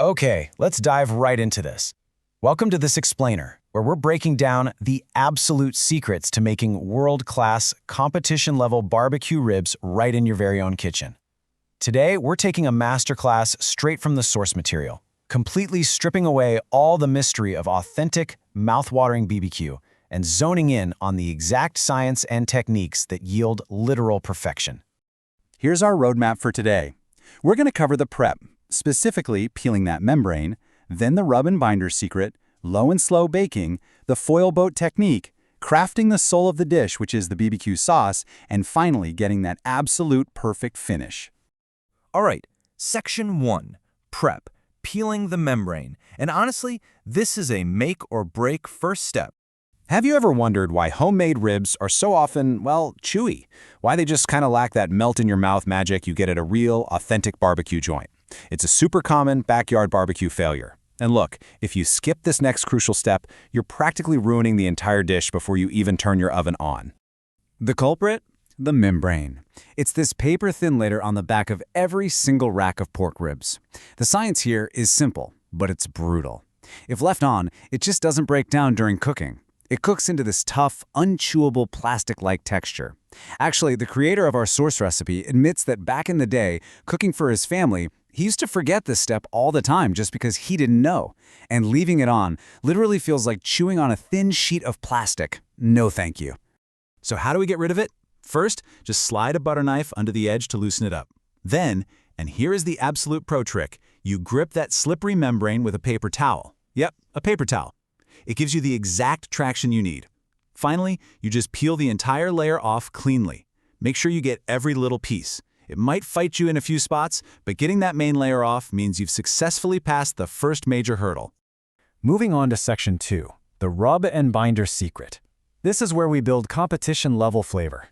Okay, let's dive right into this. Welcome to This Explainer, where we're breaking down the absolute secrets to making world-class, competition-level barbecue ribs right in your very own kitchen. Today, we're taking a masterclass straight from the source material, completely stripping away all the mystery of authentic, mouth-watering BBQ and zoning in on the exact science and techniques that yield literal perfection. Here's our roadmap for today. We're going to cover the prep, specifically peeling that membrane, then the rub and binder secret, low and slow baking, the foil boat technique, crafting the soul of the dish, which is the BBQ sauce, and finally getting that absolute perfect finish. All right, Section 1, Prep, peeling the membrane. And honestly, this is a make or break first step. Have you ever wondered why homemade ribs are so often, well, chewy? Why they just kind of lack that melt-in-your-mouth magic you get at a real, authentic barbecue joint? It's a super common backyard barbecue failure. And look, if you skip this next crucial step, you're practically ruining the entire dish before you even turn your oven on. The culprit? The membrane. It's this paper-thin layer on the back of every single rack of pork ribs. The science here is simple, but it's brutal. If left on, it just doesn't break down during cooking. It cooks into this tough, unchewable plastic-like texture. Actually, the creator of our source recipe admits that back in the day, cooking for his family, he used to forget this step all the time just because he didn't know. And leaving it on literally feels like chewing on a thin sheet of plastic. No thank you. So how do we get rid of it? First, just slide a butter knife under the edge to loosen it up. Then, and here is the absolute pro trick, you grip that slippery membrane with a paper towel. Yep, a paper towel. It gives you the exact traction you need. Finally, you just peel the entire layer off cleanly. Make sure you get every little piece. It might fight you in a few spots, but getting that main layer off means you've successfully passed the first major hurdle. Moving on to Section 2, the rub and binder secret. This is where we build competition-level flavor.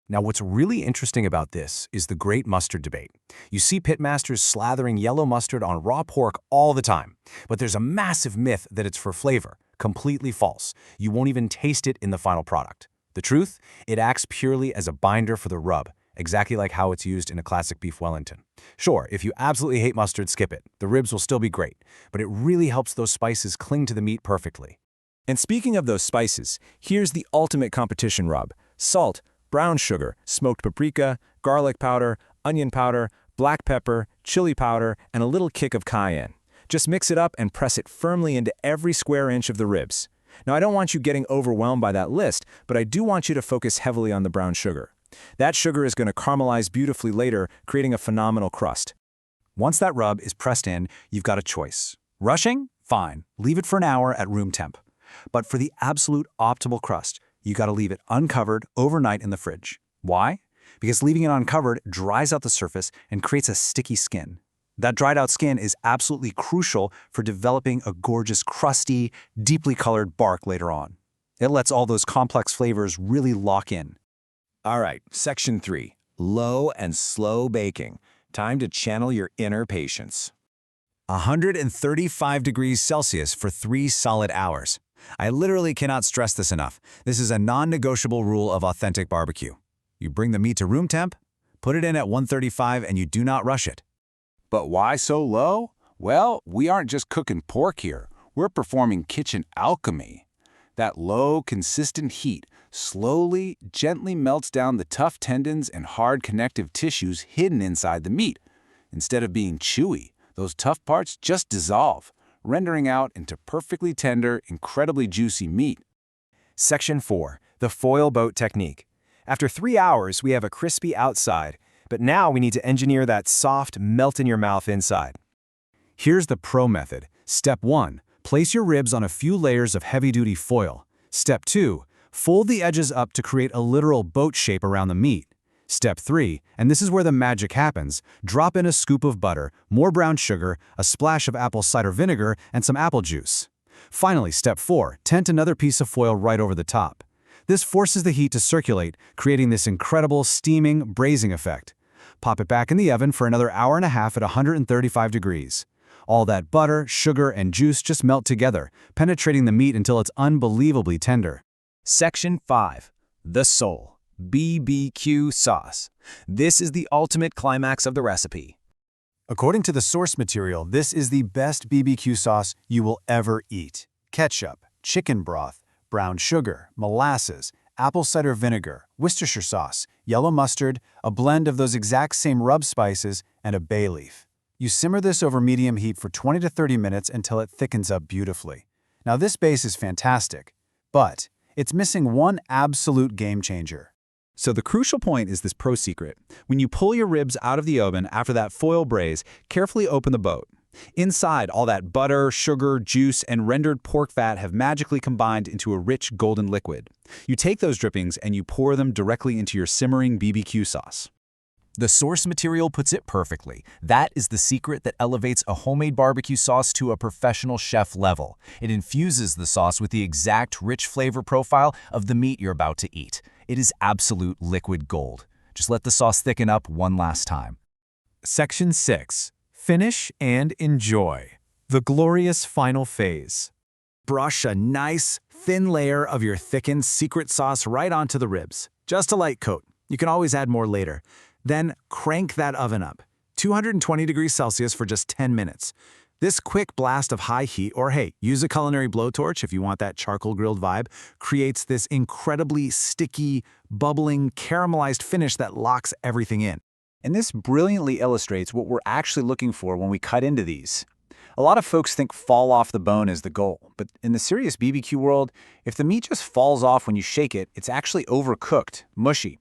Now, what's really interesting about this is the great mustard debate. You see pitmasters slathering yellow mustard on raw pork all the time, but there's a massive myth that it's for flavor. Completely false. You won't even taste it in the final product. The truth? It acts purely as a binder for the rub, exactly like how it's used in a classic beef Wellington. Sure, if you absolutely hate mustard, skip it. The ribs will still be great, but it really helps those spices cling to the meat perfectly. And speaking of those spices, here's the ultimate competition rub. Salt, brown sugar, smoked paprika, garlic powder, onion powder, black pepper, chili powder, and a little kick of cayenne. Just mix it up and press it firmly into every square inch of the ribs. Now, I don't want you getting overwhelmed by that list, but I do want you to focus heavily on the brown sugar. That sugar is going to caramelize beautifully later, creating a phenomenal crust. Once that rub is pressed in, you've got a choice. Rushing? Fine. Leave it for an hour at room temp. But for the absolute optimal crust, you got to leave it uncovered overnight in the fridge. Why? Because leaving it uncovered dries out the surface and creates a sticky skin. That dried out skin is absolutely crucial for developing a gorgeous, crusty, deeply colored bark later on. It lets all those complex flavors really lock in. All right, Section 3, low and slow baking. Time to channel your inner patience. 135 degrees Celsius for 3 solid hours. I literally cannot stress this enough. This is a non-negotiable rule of authentic barbecue. You bring the meat to room temp, put it in at 135, and you do not rush it. But why so low? Well, we aren't just cooking pork here. We're performing kitchen alchemy. That low, consistent heat slowly, gently melts down the tough tendons and hard connective tissues hidden inside the meat. Instead of being chewy, those tough parts just dissolve, rendering out into perfectly tender, incredibly juicy meat. Section 4, the foil boat technique. After 3 hours, we have a crispy outside, but now we need to engineer that soft, melt-in-your-mouth inside. Here's the pro method. Step 1, place your ribs on a few layers of heavy-duty foil. Step 2, fold the edges up to create a literal boat shape around the meat. Step 3, and this is where the magic happens, drop in a scoop of butter, more brown sugar, a splash of apple cider vinegar, and some apple juice. Finally, Step 4, tent another piece of foil right over the top. This forces the heat to circulate, creating this incredible steaming, braising effect. Pop it back in the oven for another hour and a half at 135 degrees. All that butter, sugar, and juice just melt together, penetrating the meat until it's unbelievably tender. Section 5, the soul, BBQ sauce. This is the ultimate climax of the recipe. According to the source material, this is the best BBQ sauce you will ever eat. Ketchup, chicken broth, brown sugar, molasses, apple cider vinegar, Worcestershire sauce, yellow mustard, a blend of those exact same rub spices, and a bay leaf. You simmer this over medium heat for 20 to 30 minutes until it thickens up beautifully. Now this base is fantastic, but it's missing one absolute game changer. So the crucial point is this pro secret. When you pull your ribs out of the oven after that foil braise, carefully open the boat. Inside, all that butter, sugar, juice, and rendered pork fat have magically combined into a rich golden liquid. You take those drippings and you pour them directly into your simmering BBQ sauce. The source material puts it perfectly. That is the secret that elevates a homemade barbecue sauce to a professional chef level. It infuses the sauce with the exact rich flavor profile of the meat you're about to eat. It is absolute liquid gold. Just let the sauce thicken up one last time. Section 6. Finish and enjoy. The glorious final phase. Brush a nice, thin layer of your thickened secret sauce right onto the ribs. Just a light coat. You can always add more later. Then crank that oven up. 220 degrees Celsius for just 10 minutes. This quick blast of high heat, or hey, use a culinary blowtorch if you want that charcoal grilled vibe, creates this incredibly sticky, bubbling, caramelized finish that locks everything in. And this brilliantly illustrates what we're actually looking for when we cut into these. A lot of folks think fall off the bone is the goal, but in the serious BBQ world, if the meat just falls off when you shake it, it's actually overcooked, mushy.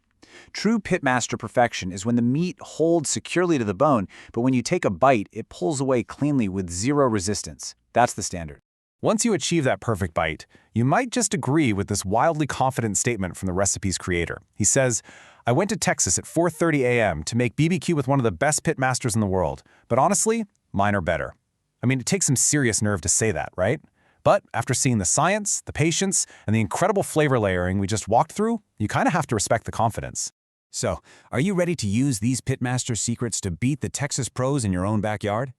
True pitmaster perfection is when the meat holds securely to the bone, but when you take a bite, it pulls away cleanly with zero resistance. That's the standard. Once you achieve that perfect bite, you might just agree with this wildly confident statement from the recipe's creator. He says, "I went to Texas at 4:30 a.m. to make BBQ with one of the best pitmasters in the world, but honestly, mine are better." I mean, it takes some serious nerve to say that, right? But after seeing the science, the patience, and the incredible flavor layering we just walked through, you kind of have to respect the confidence. So, are you ready to use these pitmaster secrets to beat the Texas pros in your own backyard?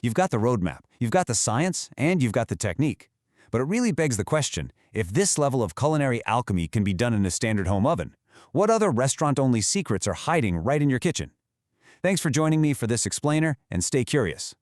You've got the roadmap, you've got the science, and you've got the technique. But it really begs the question, if this level of culinary alchemy can be done in a standard home oven, what other restaurant-only secrets are hiding right in your kitchen? Thanks for joining me for this explainer, and stay curious.